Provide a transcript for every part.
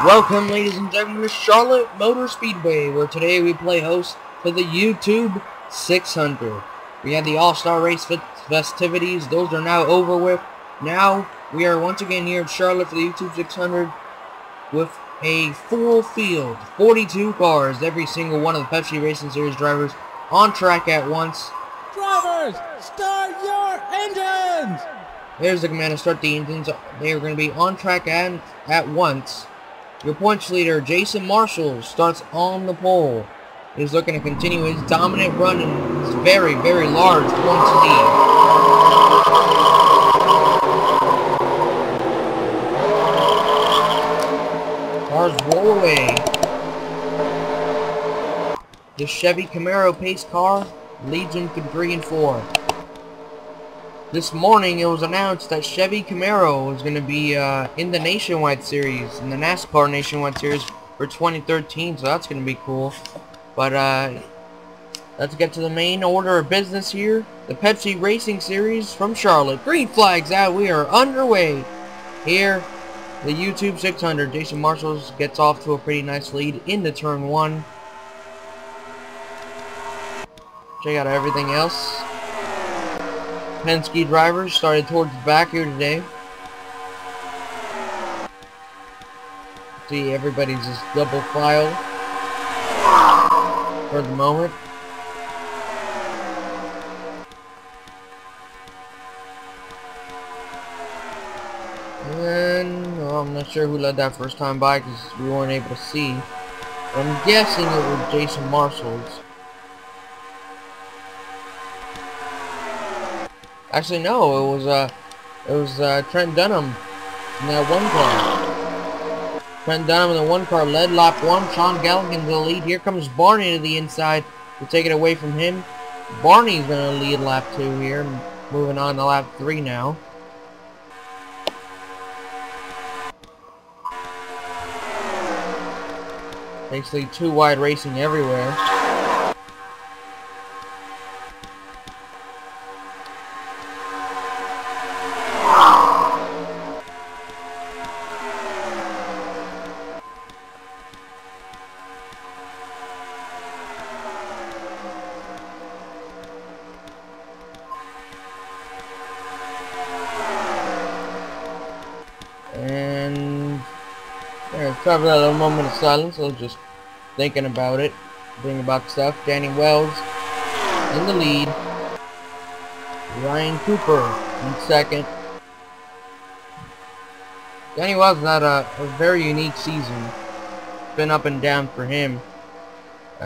Welcome, ladies and gentlemen, to Charlotte Motor Speedway, where today we play host to the YouTube 600. We had the All-Star Race festivities. Those are now over with. Now, we are once again here at Charlotte for the YouTube 600 with a full field, 42 cars, every single one of the Pepsi Racing Series drivers on track at once. Drivers, start your engines! There's the command to start the engines. They are going to be on track at once. Your points leader, Jason Marshall, starts on the pole. He's looking to continue his dominant run and his very, very large points lead. Cars roll away. The Chevy Camaro pace car leads him to 3 and 4. This morning it was announced that Chevy Camaro was going to be in the Nationwide Series, in the NASCAR Nationwide Series for 2013, so that's going to be cool. But let's get to the main order of business here. The Pepsi Racing Series from Charlotte. Green flags out. We are underway here. The YouTube 600. Jason Marshall gets off to a pretty nice lead into turn 1. Check out everything else. Penske drivers started towards the back here today. See, everybody's just double file for the moment. And well, I'm not sure who led that first time by because we weren't able to see. But I'm guessing it was Jason Marshall's. Actually, no, it was Trent Dunham in that one car. Trent Dunham in the one car led lap 1. Shaun Galligan to the lead. Here comes Barney to the inside to take it away from him. Barney's going to lead lap 2 here. Moving on to lap 3 now. Basically, 2 wide racing everywhere. And let's have a little moment of silence. I was just thinking about it, thinking about stuff. Danny Wells in the lead. Ryan Cooper in second. Danny Wells had a very unique season. It's been up and down for him.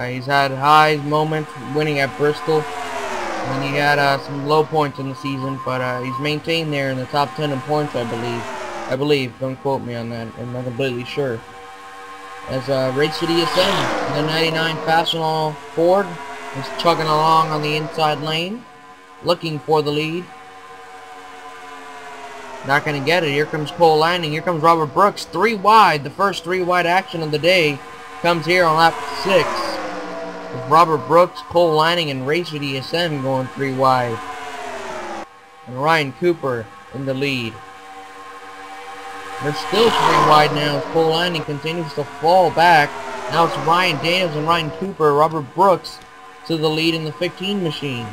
He's had highs, moments, winning at Bristol. And he had some low points in the season, but he's maintained there in the top 10 in points, I believe, don't quote me on that, I'm not completely sure. As Racer Dsm, the 99 Fastenal Ford, is chugging along on the inside lane, looking for the lead. Not going to get it. Here comes Cole landing. Here comes Robert Brooks, 3 wide. The first 3 wide action of the day comes here on lap 6. With Robert Brooks, Cole Lanning, and Racer Dsm going 3 wide. And Ryan Cooper in the lead. They're still 3 wide now as Cole Lanning continues to fall back. Now it's Ryan Daniels and Ryan Cooper, Robert Brooks to the lead in the 15 machine.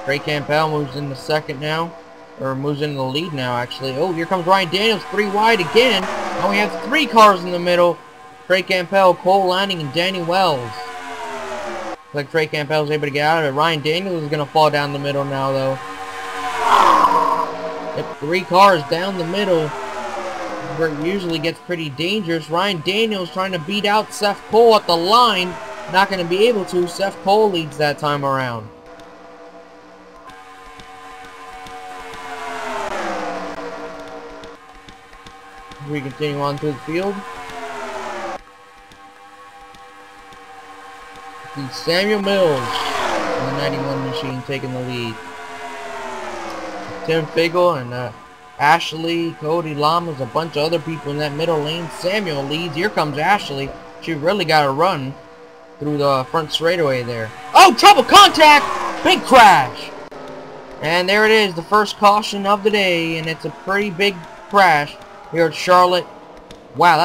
Trey Campell moves into second now, or moves into the lead now actually. Oh, here comes Ryan Daniels, 3 wide again. Now we have 3 cars in the middle. Trey Campell, Cole Lanning, and Danny Wells. Looks like Trey Campell is able to get out of it. Ryan Daniels is going to fall down the middle now though. 3 cars down the middle, where it usually gets pretty dangerous. Ryan Daniels trying to beat out Seth Cole at the line. Not going to be able to. Seth Cole leads that time around. We continue on through the field. See Samuel Mills in the 91 machine taking the lead. Tim Figgle and Ashley, Cody Llamas, a bunch of other people in that middle lane. Samuel leads. Here comes Ashley. She really got to run through the front straightaway there. Oh, trouble contact! Big crash! And there it is, the first caution of the day, and it's a pretty big crash here at Charlotte. Wow,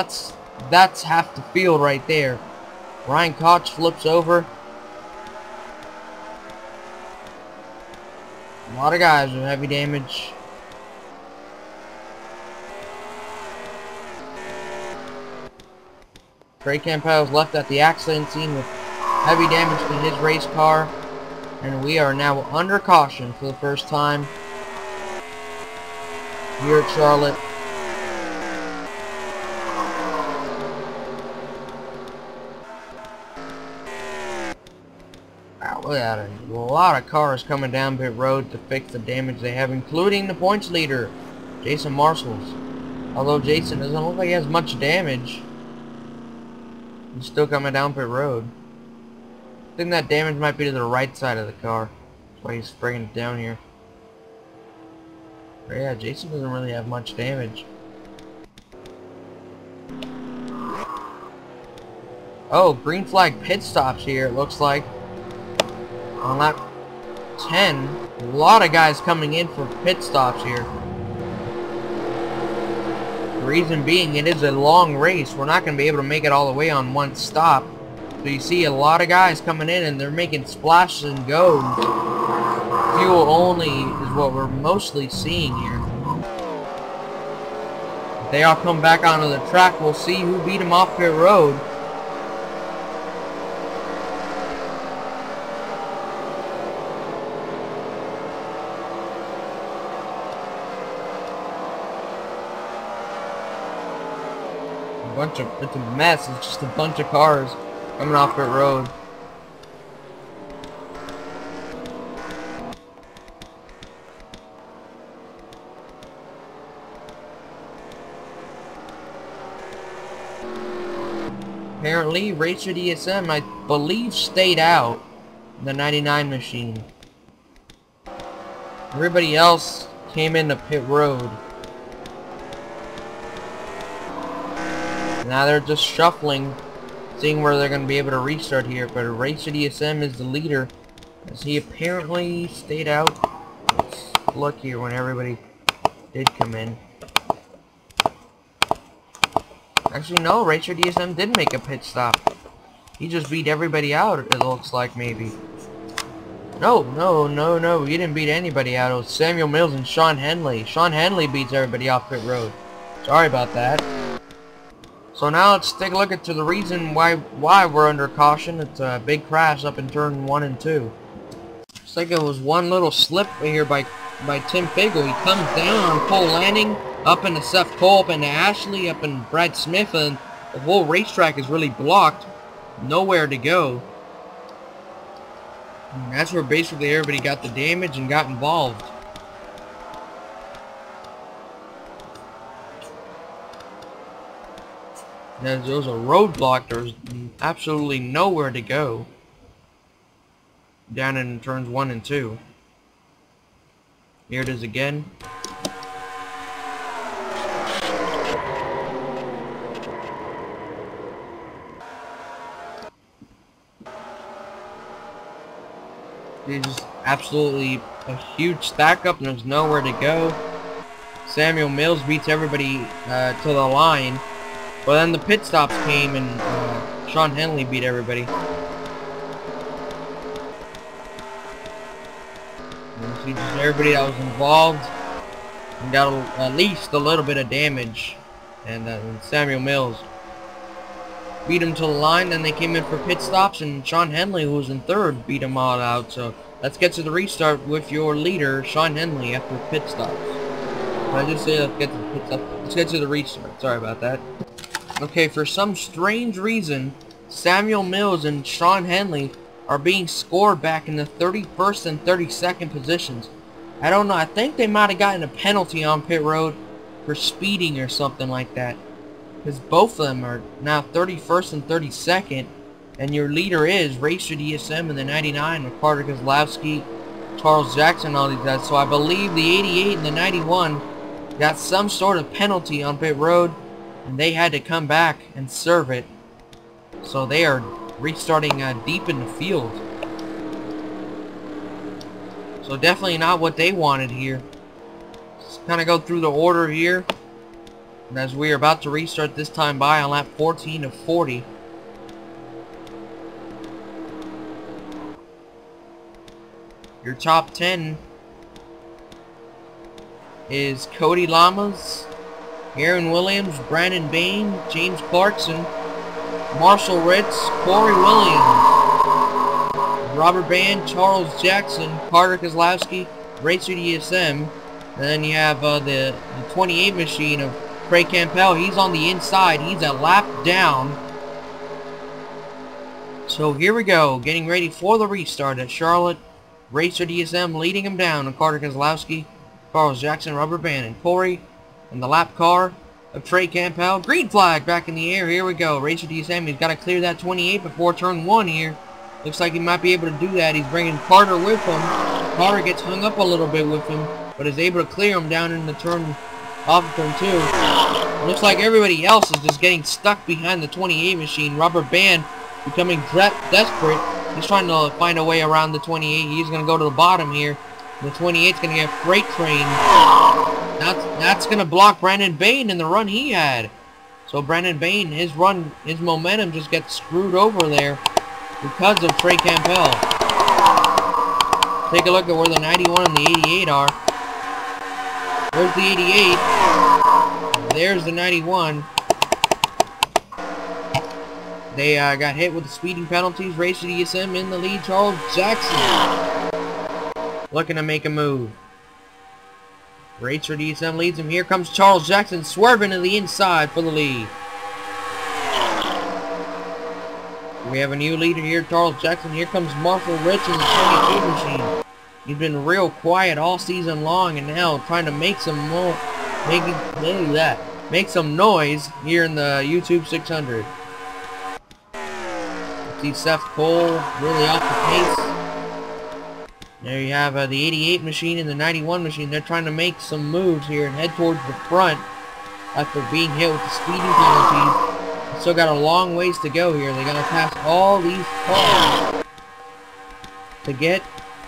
that's half the field right there. Ryan Koch flips over. A lot of guys with heavy damage. Trey Campell is left at the accident scene with heavy damage to his race car. And we are now under caution for the first time here at Charlotte. Wow, look at it. A lot of cars coming down pit road to fix the damage they have, including the points leader, Jason Marshalls. Although Jason doesn't look like he has much damage, he's still coming down pit road. I think that damage might be to the right side of the car. That's why he's bringing it down here. But yeah, Jason doesn't really have much damage. Oh, green flag pit stops here, it looks like. On lap 10, a lot of guys coming in for pit stops here. The reason being, it is a long race. We're not going to be able to make it all the way on one stop. So you see a lot of guys coming in and they're making splashes and goes. Fuel only is what we're mostly seeing here. If they all come back onto the track, we'll see who beat them off pit road. It's a mess. It's just a bunch of cars coming off pit road. Apparently, Racer Dsm, I believe, stayed out in the 99 machine. Everybody else came into pit road. Now they're just shuffling, seeing where they're going to be able to restart here. But Racer Dsm is the leader, as he apparently stayed out. Let's look here when everybody did come in. Actually, no, Racer Dsm did make a pit stop. He just beat everybody out, it looks like, maybe. No, he didn't beat anybody out. It was Samuel Mills and Shawn Henley. Shawn Henley beats everybody off pit road. Sorry about that. So now let's take a look at the reason why we're under caution. It's a big crash up in turn 1 and 2. Looks like it was one little slip here by Tim Figel. He comes down on pole landing, up into Seth Cole, up into Ashley, up in Brad Smith, and the whole racetrack is really blocked. Nowhere to go. And that's where basically everybody got the damage and got involved. There was a roadblock. There was absolutely nowhere to go down in turns 1 and 2. Here it is again. There's just absolutely a huge stack up and there's nowhere to go. Samuel Mills beats everybody to the line. But then the pit stops came and Shawn Henley beat everybody. And you see just everybody that was involved and got at least a little bit of damage. And Samuel Mills beat him to the line. Then they came in for pit stops and Shawn Henley, who was in third, beat them all out. So let's get to the restart with your leader, Shawn Henley, after pit stops. I just say let's get to the pit stop. Let's get to the restart. Sorry about that. Okay, for some strange reason, Samuel Mills and Shawn Henley are being scored back in the 31st and 32nd positions. I don't know, I think they might have gotten a penalty on pit road for speeding or something like that. Because both of them are now 31st and 32nd, and your leader is Racer Dsm in the 99 with Carter Keselowski, Charles Jackson, all these guys. So I believe the 88 and the 91 got some sort of penalty on pit road, and they had to come back and serve it. So they are restarting deep in the field. So definitely not what they wanted here. Just kind of go through the order here. as we are about to restart this time by on lap 14 of 40. Your top 10 is Cody Llamas, Aaron Williams, Brandon Bain, James Clarkson, Marshall Ritch, Cory Williams, Robert Band, Charles Jackson, Carter Keselowski, Racer Dsm. And then you have the 28 machine of Trey Campell. He's on the inside. He's a lap down. So here we go, getting ready for the restart at Charlotte. Racer Dsm leading him down, and Carter Keselowski, Charles Jackson, Robert Band, and Cory in the lap car of Trey Campell. Green flag back in the air. Here we go. Racer Dsm, he's got to clear that 28 before turn 1 here. Looks like he might be able to do that. He's bringing Carter with him. Carter gets hung up a little bit with him, but is able to clear him down in the turn, off of turn 2. Looks like everybody else is just getting stuck behind the 28 machine. Robert Band becoming desperate. He's trying to find a way around the 28. He's going to go to the bottom here. The 28's going to get freight train. That's going to block Brandon Bain in the run he had. So Brandon Bain, his momentum just gets screwed over there because of Trey Campell. Take a look at where the 91 and the 88 are. There's the 88. There's the 91. They got hit with the speeding penalties. Racer Dsm in the lead. Charles Jackson looking to make a move. Racer Dsm leads him. Here comes Charles Jackson swerving to the inside for the lead. We have a new leader here, Charles Jackson. Here comes Marshall Ritch in the 22 machine. He's been real quiet all season long, and now trying to make some make some noise here in the YouTube 600. See Seth Cole really off the pace. There you have the 88 machine and the 91 machine. They're trying to make some moves here and head towards the front after being hit with the speeding penalties. Still got a long ways to go here. They gotta pass all these cars to get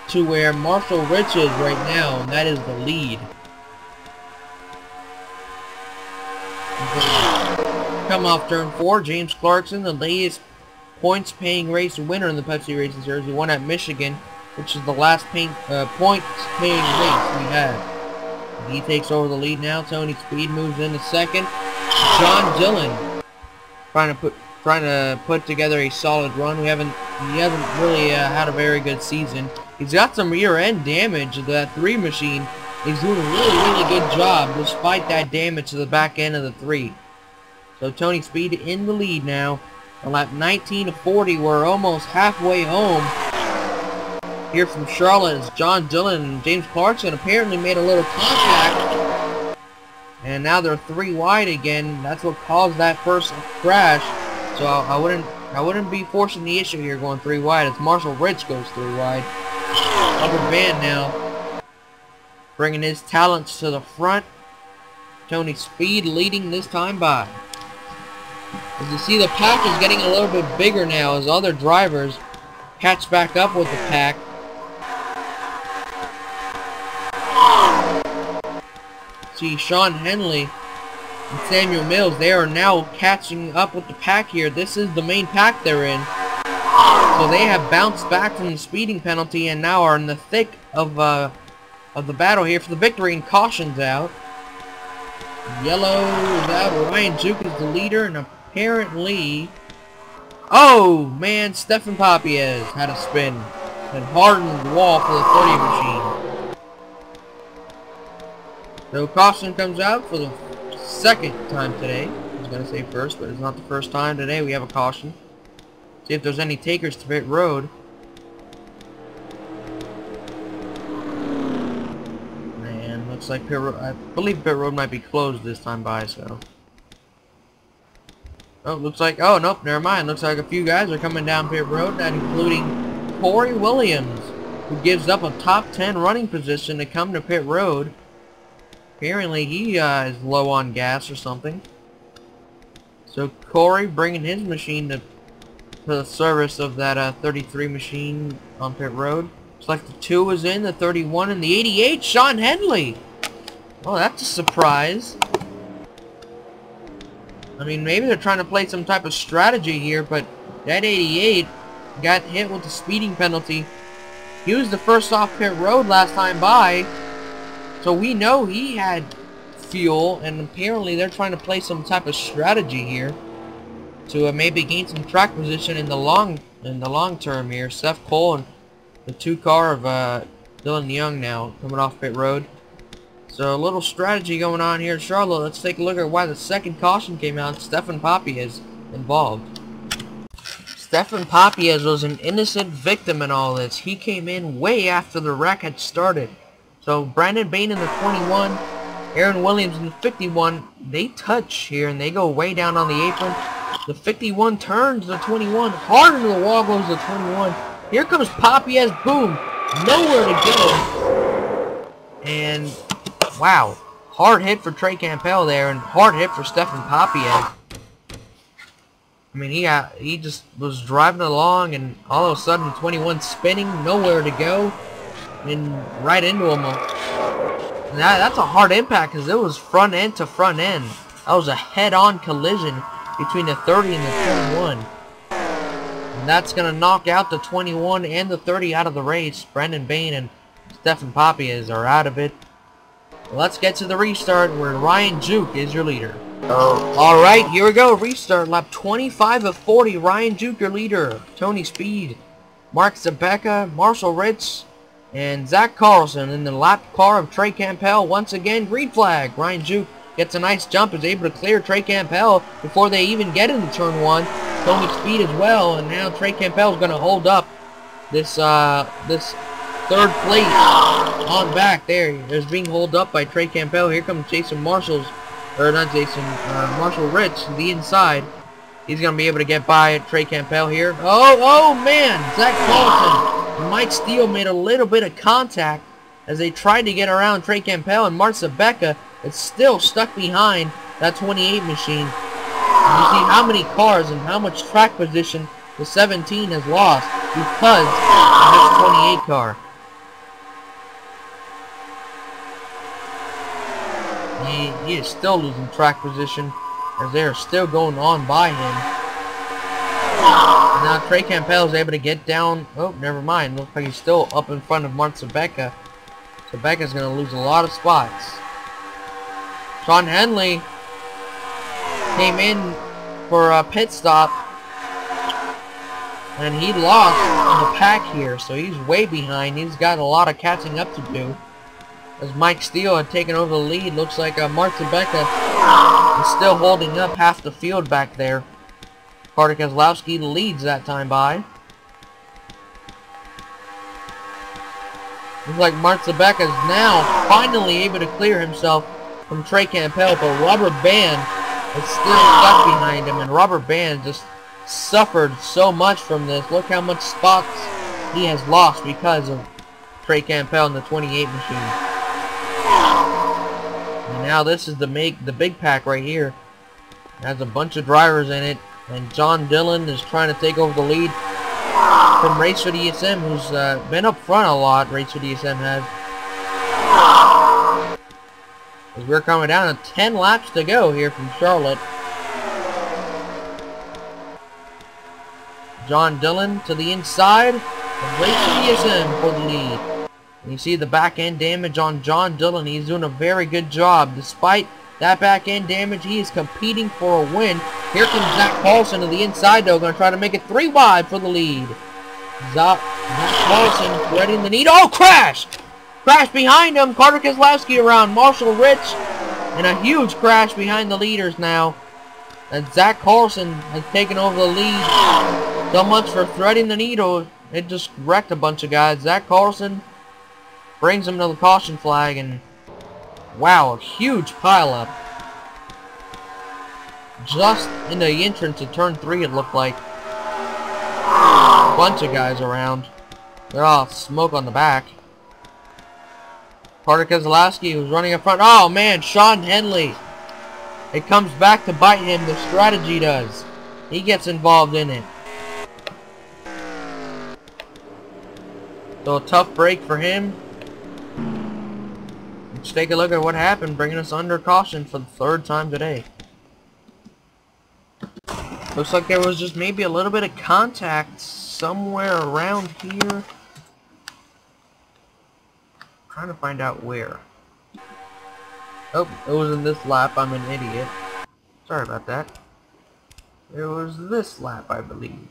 to where Marshall Ritch is right now, and that is the lead. Come off turn 4, James Clarkson, the latest points-paying race winner in the Pepsi Racing Series. He won at Michigan, which is the last points-paying race we had. He takes over the lead now. Tony Speed moves into second. John Dillon trying to put together a solid run. He hasn't really had a very good season. He's got some rear-end damage to that 3 machine. He's doing a really good job despite that damage to the back end of the 3. So Tony Speed in the lead now. On lap 19 of 40, we're almost halfway home. Here from Charlotte is John Dillon and James Clarkson apparently made a little contact. And now they're 3 wide again. That's what caused that first crash. So I wouldn't be forcing the issue here going 3 wide. It's Marshall Ritch goes 3 wide. Rubber Band now bringing his talents to the front. Tony Speed leading this time by. As you see, the pack is getting a little bit bigger now as other drivers catch back up with the pack. See, Shawn Henley and Samuel Mills, they are now catching up with the pack here. This is the main pack they're in. So they have bounced back from the speeding penalty and now are in the thick of the battle here for the victory, and caution's out. Yellow is out. Ryan Juke is the leader, and apparently... Oh, man, Stefan Papiez had a spin and hardened the wall for the 30 machine. So caution comes out for the second time today. I was going to say first, but it's not the first time today we have a caution. See if there's any takers to pit road. Man, looks like pit road, I believe pit road might be closed this time by, so. Oh, looks like, oh, nope, never mind. Looks like a few guys are coming down pit road, that including Cory Williams, who gives up a top 10 running position to come to pit road. Apparently he is low on gas or something. So Cory bringing his machine to the service of that 33 machine on pit road. Looks like the 2 is in, the 31 and the 88, Shawn Henley. Well, that's a surprise. I mean, maybe they're trying to play some type of strategy here, but that 88 got hit with the speeding penalty. He was the first off pit road last time by, so we know he had fuel, and apparently they're trying to play some type of strategy here to maybe gain some track position in the long term here. Seth Cole and the 2 car of Dillon Young now coming off pit road. So a little strategy going on here in Charlotte. Let's take a look at why the second caution came out. Stefan Papies involved. Stefan Papies was an innocent victim in all this. He came in way after the wreck had started. So Brandon Bain in the 21, Aaron Williams in the 51, they touch here and they go way down on the apron. The 51 turns the 21. Hard into the wall goes the 21. Here comes Papies. Boom. Nowhere to go. And wow. Hard hit for Trey Campell there, and hard hit for Stefan Papies. I mean, he just was driving along, and all of a sudden 21 spinning, nowhere to go, and right into him. And that's a hard impact because it was front end to front end. That was a head-on collision between the 30 and the 21. And that's going to knock out the 21 and the 30 out of the race. Brandon Bain and Stefan Papies are out of it. Let's get to the restart where Ryan Juke is your leader. Alright, here we go. Restart. Lap 25 of 40. Ryan Juke, your leader. Tony Speed, Mark Sebetka, Marshall Ritch, and Zach Carlson in the lap car of Trey Campell. Once again, green flag. Ryan Juke gets a nice jump, is able to clear Trey Campell before they even get into turn 1. Tony Speed as well, and now Trey Campell is going to hold up this third place on back there. There's being held up by Trey Campell. Here comes Marshall Ritch to the inside. He's going to be able to get by Trey Campell here. Oh man, Zach Carlson and Mike Stele made a little bit of contact as they tried to get around Trey Campell, and Mark Sebetka is still stuck behind that 28 machine. And you see how many cars and how much track position the 17 has lost because of this 28 car. He is still losing track position as they are still going on by him. And now Trey Campell is able to get down. Oh, never mind. Looks like he's still up in front of Mark Sebetka. Sebeka's going to lose a lot of spots. Shawn Henley came in for a pit stop, and he lost in the pack here, so he's way behind. He's got a lot of catching up to do. As Mike Stele had taken over the lead, looks like Mark Sebetka is still holding up half the field back there. Carter Keselowski leads that time by. Looks like Mark Sebetka is now finally able to clear himself from Trey Campell, but Robert Band is still stuck behind him, and Robert Band just suffered so much from this. Look how much spots he has lost because of Trey Campell in the 28 machine. And now this is the big pack right here. It has a bunch of drivers in it, and John Dillon is trying to take over the lead from Racer Dsm, who's been up front a lot. Racer Dsm has. As we're coming down to 10 laps to go here from Charlotte. John Dillon to the inside of Racer Dsm for the lead. And you see the back end damage on John Dillon. He's doing a very good job. Despite that back end damage, he is competing for a win. Here comes Zach Carlson to the inside though, going to try to make it 3 wide for the lead. Zach Carlson threading the lead. Oh, crash! Crash behind him. Carter Keselowski around Marshall Ritch. And a huge crash behind the leaders now. And Zach Carlson has taken over the lead. So much for threading the needle. It just wrecked a bunch of guys. Zach Carlson brings him to the caution flag, and wow, a huge pileup. Just in the entrance to turn 3, it looked like. A bunch of guys around. They're all smoke on the back. Carter Keselowski, who's running up front. Oh man, Shawn Henley. It comes back to bite him. The strategy does. He gets involved in it. So a tough break for him. Let's take a look at what happened, bringing us under caution for the 3rd time today. Looks like there was just maybe a little bit of contact somewhere around here. Trying to find out where. Oh, it was in this lap. I'm an idiot. Sorry about that. It was this lap, I believe.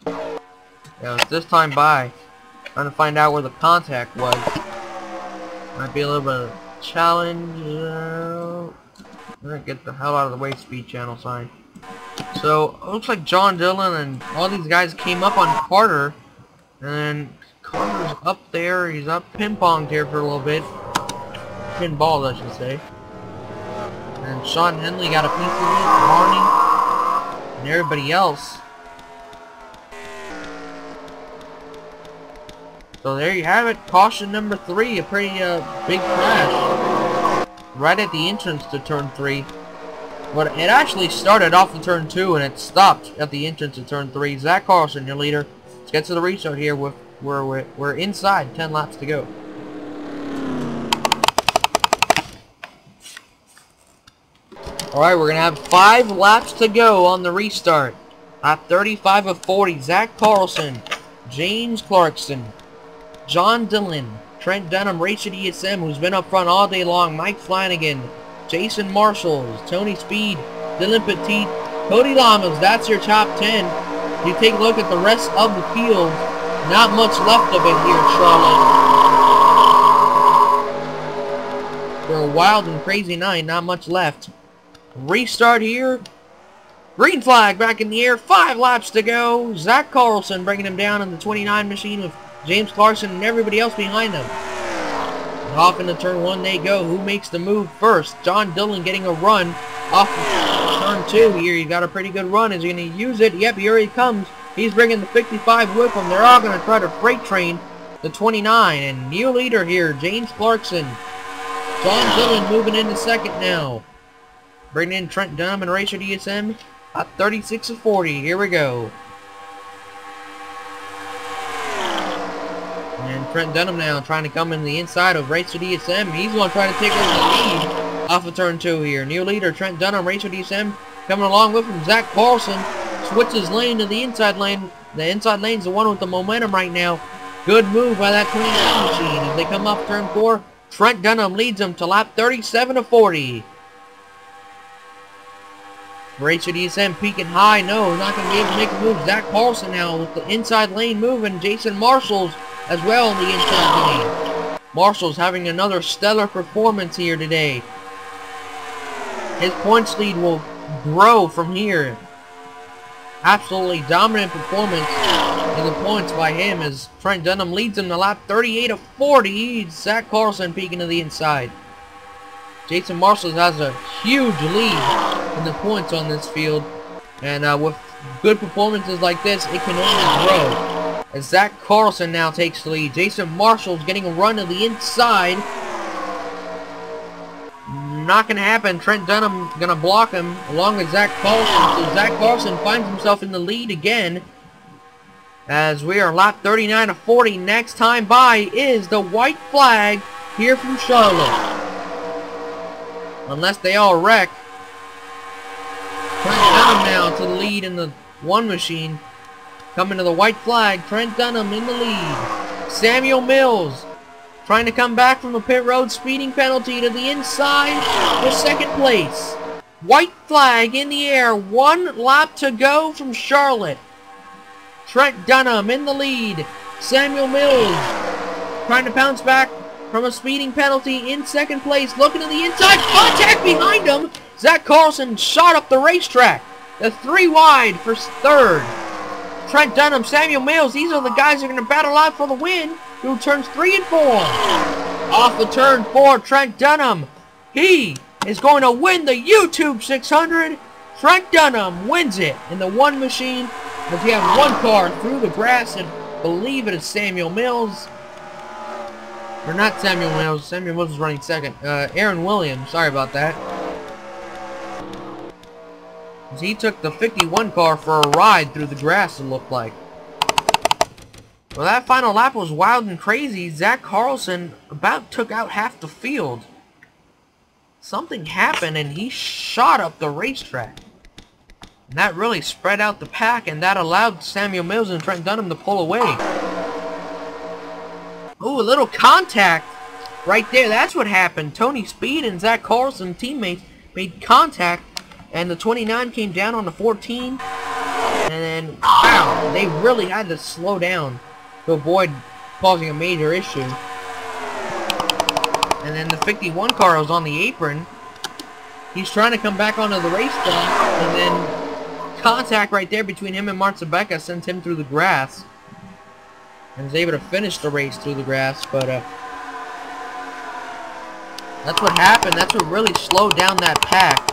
Yeah, it was this time by. Trying to find out where the contact was. Might be a little bit of a challenge. I'm gonna get the hell out of the way, speed channel sign. So, it looks like John Dillon and all these guys came up on Carter. And Carter's up there. He's up ping-ponged here for a little bit. Pinball, I should say. And Shawn Henley got a piece of it, Barney, and everybody else. So there you have it. Caution number 3, a pretty big crash. Right at the entrance to turn 3. But it actually started off in turn 2 and it stopped at the entrance to turn 3. Zach Carlson, your leader. Let's get to the restart here. We're inside, 10 laps to go. Alright, we're going to have 5 laps to go on the restart. At 35 of 40, Zach Carlson, James Clarkson, John Dillon, Trent Dunham, Racer Dsm, who's been up front all day long, Mike Flanigan, Jason Marshall, Tony Speed, Dillon Poteet, Cody Llamas. That's your top 10. You take a look at the rest of the field, not much left of it here in Charlotte. For a wild and crazy night, not much left. Restart here. Green flag back in the air. 5 laps to go. Zach Carlson bringing him down in the 29 machine with James Clarkson and everybody else behind them. And off into turn 1 they go. Who makes the move first? John Dillon getting a run off of turn 2 here. He got a pretty good run. Is he going to use it? Yep, here he comes. He's bringing the 55 with him. They're all going to try to freight train the 29. And new leader here, James Clarkson. John Dillon moving into second now. Bringing in Trent Dunham and Racer Dsm at 36 of 40. Here we go. And Trent Dunham now trying to come in the inside of Racer Dsm. He's going to try to take over the lead off of turn 2 here. New leader Trent Dunham, Racer Dsm coming along with him. Zach Carlson switches lane to the inside lane. The inside lane's the one with the momentum right now. Good move by that 29 machine. As they come off turn 4, Trent Dunham leads them to lap 37 of 40. Racer Dsm peaking high. No, not going to be able to make a move. Zach Carlson now with the inside lane moving. Jason Marshall's as well in the inside lane. Marshall's having another stellar performance here today. His points lead will grow from here. Absolutely dominant performance in the points by him as Trent Dunham leads him to lap 38 of 40. Zach Carlson peeking to the inside. Jason Marshall has a huge lead in the points on this field, and with good performances like this, it can only grow. As Zach Carlson now takes the lead, Jason Marshall's getting a run to the inside. Not going to happen. Trent Dunham going to block him along with Zach Carlson, so Zach Carlson finds himself in the lead again. As we are lap 39 of 40, next time by is the white flag here from Charlotte. Unless they all wreck. Trent Dunham now to the lead in the 1 machine. Coming to the white flag. Trent Dunham in the lead. Samuel Mills trying to come back from a pit road speeding penalty to the inside for second place. White flag in the air. 1 lap to go from Charlotte. Trent Dunham in the lead. Samuel Mills trying to bounce back from a speeding penalty in second place. Looking to the inside. Contact behind him. Zach Carlson shot up the racetrack. The 3 wide for third. Trent Dunham, Samuel Mills. These are the guys that are going to battle out for the win through turns 3 and 4. Off of turn 4, Trent Dunham. He is going to win the YouTube 600. Trent Dunham wins it in the 1 machine. As we have 1 car through the grass, and believe it is Samuel Mills. Or not Samuel Mills. Samuel Mills is running second. Aaron Williams. Sorry about that. As he took the 51 car for a ride through the grass, it looked like. Well, that final lap was wild and crazy. Zach Carlson about took out half the field. Something happened and he shot up the racetrack. And that really spread out the pack, and that allowed Samuel Mills and Trent Dunham to pull away. Ooh, a little contact right there. That's what happened. Tony Speed and Zach Carlson, teammates, made contact, and the 29 came down on the 14. And then, wow, they really had to slow down to avoid causing a major issue. And then the 51 car was on the apron. He's trying to come back onto the racetrack, and then contact right there between him and Mark Sebetka sent him through the grass. And was able to finish the race through the grass, but that's what happened. That's what really slowed down that pack.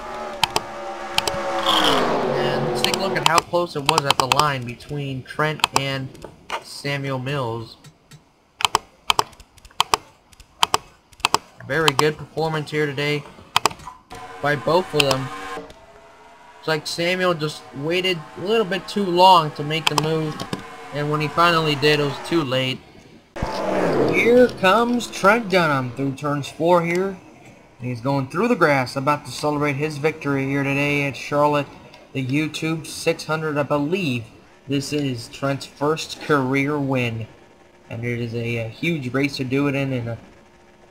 And let's take a look at how close it was at the line between Trent and Samuel Mills. Very good performance here today by both of them. It's like Samuel just waited a little bit too long to make the move, and when he finally did, it was too late. Here comes Trent Dunham through turns 4 here. And he's going through the grass, about to celebrate his victory here today at Charlotte, the YouTube 600. I believe this is Trent's first career win, and it is a huge race to do it in, and a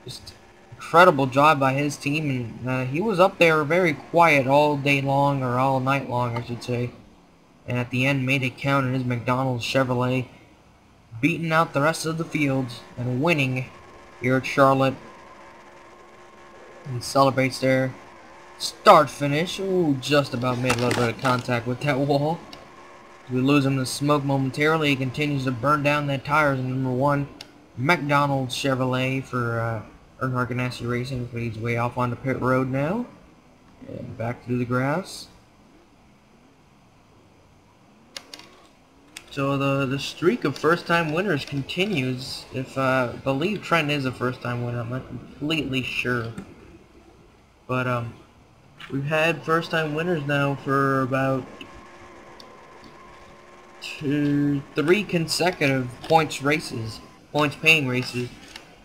just incredible job by his team. And he was up there very quiet all day long, or all night long I should say, and at the end made it count in his McDonald's Chevrolet, beating out the rest of the fields and winning here at Charlotte. He celebrates there. Start finish. Ooh, just about made a little bit of contact with that wall. We lose him to smoke momentarily. He continues to burn down that tires in number 1 McDonald's Chevrolet for Earnhardt Ganassi Racing. But he's way off on the pit road now. And back through the grass. So the streak of first-time winners continues. If I believe Trent is a first-time winner, I'm not completely sure. But we've had first-time winners now for about 3 consecutive points-paying races.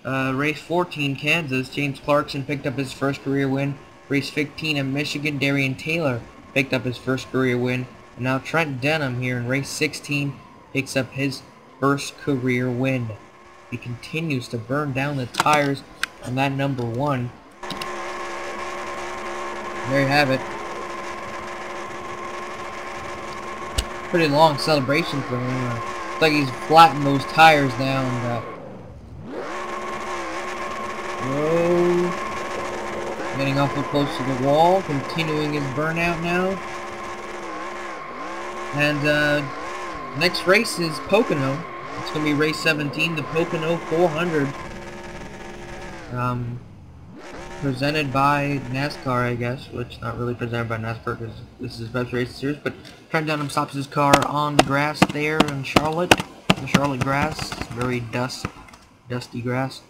Race 14, Kansas, James Clarkson picked up his first career win. Race 15 in Michigan, Darian Taylor picked up his first career win. And now Trent Dunham here in race 16 picks up his first career win. He continues to burn down the tires on that number 1. There you have it. Pretty long celebration for him. It's like he's flattened those tires down. Whoa. Getting awful close to the wall. Continuing his burnout now. And next race is Pocono. It's going to be race 17, the Pocono 400. Presented by NASCAR, I guess, which not really presented by NASCAR because this is Pepsi Racing Series, but Trent Dunham stops his car on the grass there in Charlotte, the Charlotte grass, very dusty grass,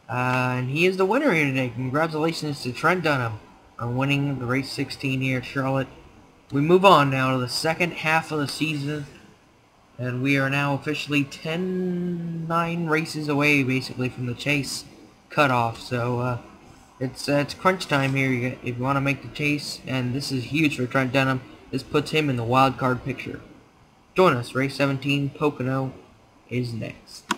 and he is the winner here today. Congratulations to Trent Dunham on winning the race 16 here at Charlotte. We move on now to the second half of the season, and we are now officially 9 races away basically from the chase cutoff, so it's crunch time here if you want to make the chase, and this is huge for Trent Dunham. This puts him in the wild card picture. Join us, race 17, Pocono is next.